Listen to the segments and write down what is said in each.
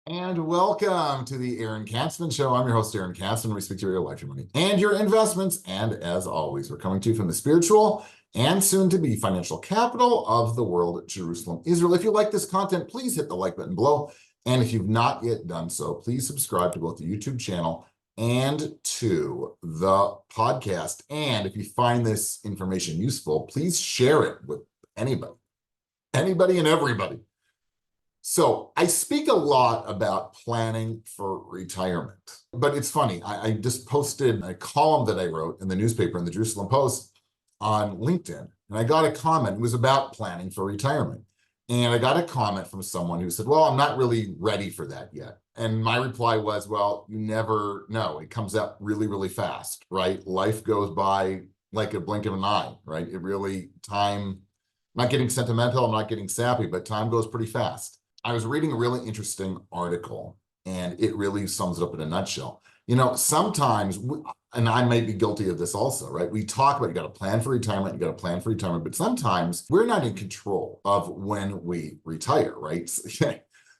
And welcome to the Aaron Katzman Show. I'm your host, Aaron Katzman. We speak to your life, your money, and your investments. And as always, we're coming to you from the spiritual and soon to be financial capital of the world, Jerusalem, Israel. If you like this content, please hit the like button below. And if you've not yet done so, please subscribe to both the YouTube channel and to the podcast. And if you find this information useful, please share it with anybody and everybody. So I speak a lot about planning for retirement, but it's funny. I just posted a column that I wrote in the newspaper in the Jerusalem Post on LinkedIn, and I got a comment. It was about planning for retirement. And I got a comment from someone who said, well, I'm not really ready for that yet. And my reply was, well, you never know. It comes up really, really fast, right? Life goes by like a blink of an eye, right? I'm not getting sentimental, I'm not getting sappy, but time goes pretty fast. I was reading a really interesting article, and it really sums it up in a nutshell. Sometimes, and I may be guilty of this also, right? We talk about you got to plan for retirement, but sometimes we're not in control of when we retire, right?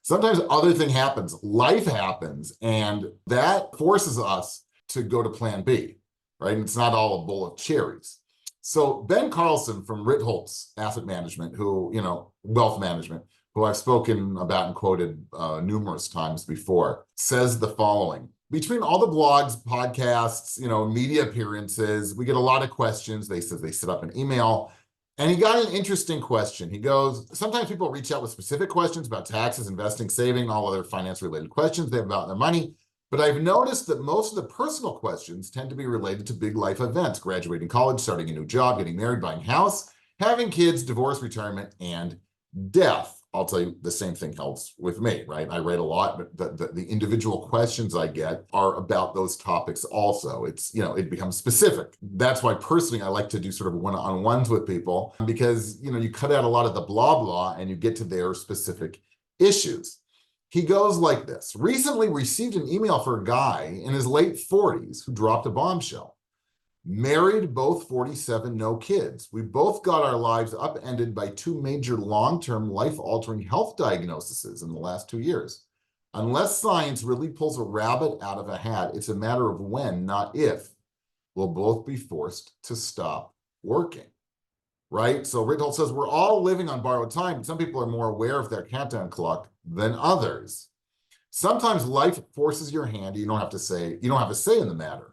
Sometimes other thing happens, life happens, and that forces us to go to plan B, right? And it's not all a bowl of cherries. So Ben Carlson from Ritholtz Asset Management, wealth management, who I've spoken about and quoted numerous times before, says the following. Between all the blogs, podcasts, media appearances, we get a lot of questions. They set up an email, and he got an interesting question. He goes, sometimes people reach out with specific questions about taxes, investing, saving, all other finance-related questions they have about their money. But I've noticed that most of the personal questions tend to be related to big life events: graduating college, starting a new job, getting married, buying a house, having kids, divorce, retirement, and death. I'll tell you, the same thing helps with me, right? I write a lot, but the individual questions I get are about those topics also. It becomes specific. That's why personally, I like to do sort of one-on-ones with people, because, you cut out a lot of the blah, blah, and you get to their specific issues. He goes like this. Recently received an email for a guy in his late 40s who dropped a bombshell. Married, both 47, no kids. We both got our lives upended by two major long-term life-altering health diagnoses in the last 2 years. Unless science really pulls a rabbit out of a hat, it's a matter of when, not if, we'll both be forced to stop working, right? So Ritholtz says we're all living on borrowed time, but some people are more aware of their countdown clock than others. Sometimes life forces your hand. You don't have a say in the matter.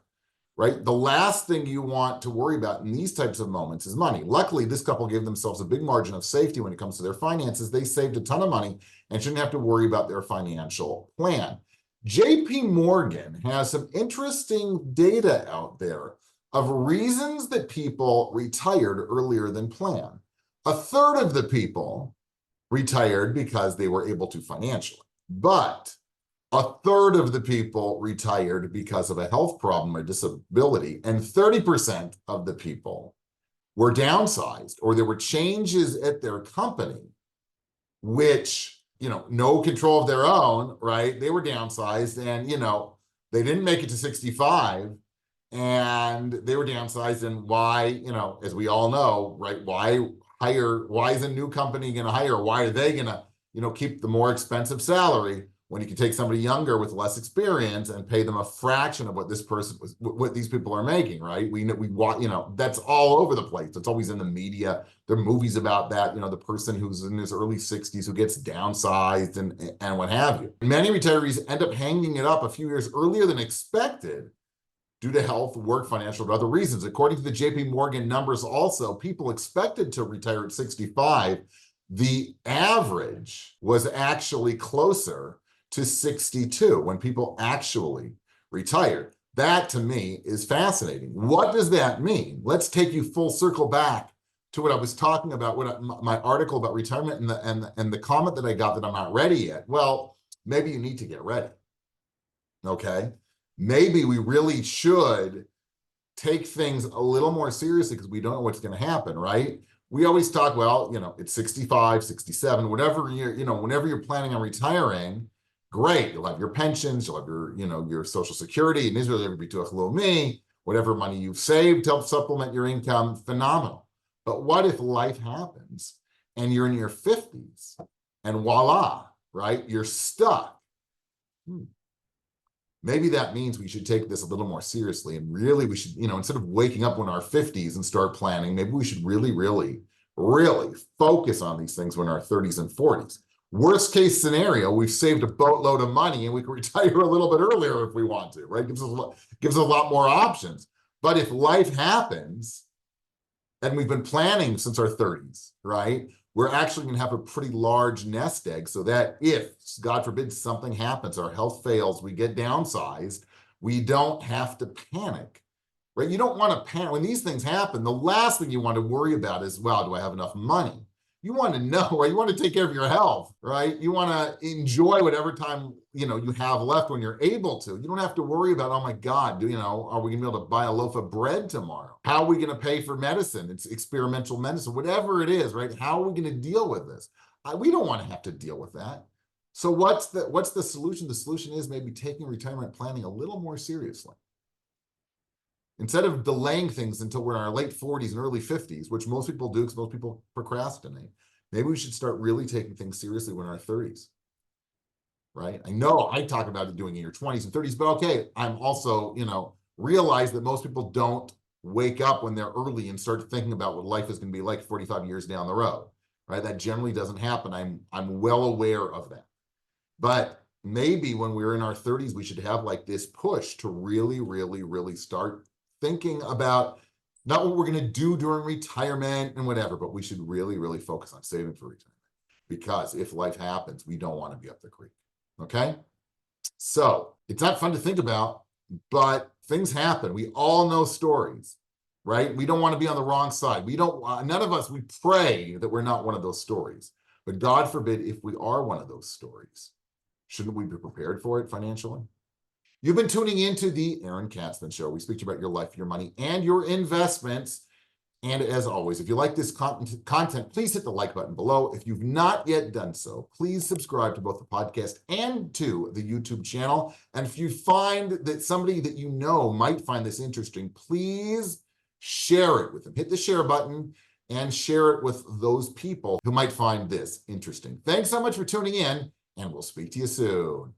Right? The last thing you want to worry about in these types of moments is money. Luckily, this couple gave themselves a big margin of safety when it comes to their finances. They saved a ton of money and shouldn't have to worry about their financial plan. JP Morgan has some interesting data out there of reasons that people retired earlier than planned. A third of the people retired because they were able to financially, but a third of the people retired because of a health problem or disability, and 30% of the people were downsized, or there were changes at their company, which, no control of their own, right? They were downsized, and, they didn't make it to 65, and they were downsized. And why, as we all know, right? Why is a new company going to hire? Why are they going to, keep the more expensive salary when you can take somebody younger with less experience and pay them a fraction of what these people are making, right? We want, that's all over the place. It's always in the media. There are movies about that, the person who's in his early 60s who gets downsized and what have you. Many retirees end up hanging it up a few years earlier than expected due to health, work, financial, or other reasons. According to the JP Morgan numbers also, people expected to retire at 65. The average was actually closer to 62 when people actually retired. That, to me, is fascinating. What does that mean? Let's take you full circle back to what I was talking about, my article about retirement and the comment that I got that I'm not ready yet. Well, maybe you need to get ready, okay? Maybe we really should take things a little more seriously because we don't know what's going to happen, right? We always talk, well, it's 65, 67, whatever whenever you're planning on retiring, great. You'll have your pensions, you'll have your Social Security, in Israel, every bituach leumi, whatever money you've saved to help supplement your income, phenomenal. But what if life happens and you're in your 50s and voila, right? You're stuck. Maybe that means we should take this a little more seriously, and really we should, instead of waking up when our 50s and start planning, maybe we should really, really, really focus on these things when our 30s and 40s. Worst case scenario, we've saved a boatload of money and we can retire a little bit earlier if we want to, right? Gives us a lot more options. But if life happens, and we've been planning since our 30s, right? We're actually going to have a pretty large nest egg so that if, God forbid, something happens, our health fails, we get downsized, we don't have to panic, right? You don't want to panic. When these things happen, the last thing you want to worry about is, well, do I have enough money? You want to know, right? You want to take care of your health, right? You want to enjoy whatever time, you have left when you're able to. You don't have to worry about, oh my God, are we gonna be able to buy a loaf of bread tomorrow? How are we gonna pay for medicine? It's experimental medicine, whatever it is, right? How are we gonna deal with this? We don't want to have to deal with that. So what's the solution? The solution is maybe taking retirement planning a little more seriously. Instead of delaying things until we're in our late 40s and early 50s, which most people do because most people procrastinate, maybe we should start really taking things seriously when we're in our 30s, right? I know I talk about it doing in your 20s and 30s, but okay, I'm also, realize that most people don't wake up when they're early and start thinking about what life is going to be like 45 years down the road, right? That generally doesn't happen. I'm well aware of that. But maybe when we're in our 30s, we should have like this push to really, really, really start thinking about not what we're going to do during retirement and whatever, but we should really, really focus on saving for retirement. Because if life happens, we don't want to be up the creek. Okay? So it's not fun to think about, but things happen. We all know stories, right? We don't want to be on the wrong side. None of us, we pray that we're not one of those stories. But God forbid if we are one of those stories, shouldn't we be prepared for it financially? You've been tuning into the Aaron Katzman Show. We speak to you about your life, your money, and your investments. And as always, if you like this content, please hit the like button below. If you've not yet done so, please subscribe to both the podcast and to the YouTube channel. And if you find that somebody that you know might find this interesting, please share it with them. Hit the share button and share it with those people who might find this interesting. Thanks so much for tuning in, and we'll speak to you soon.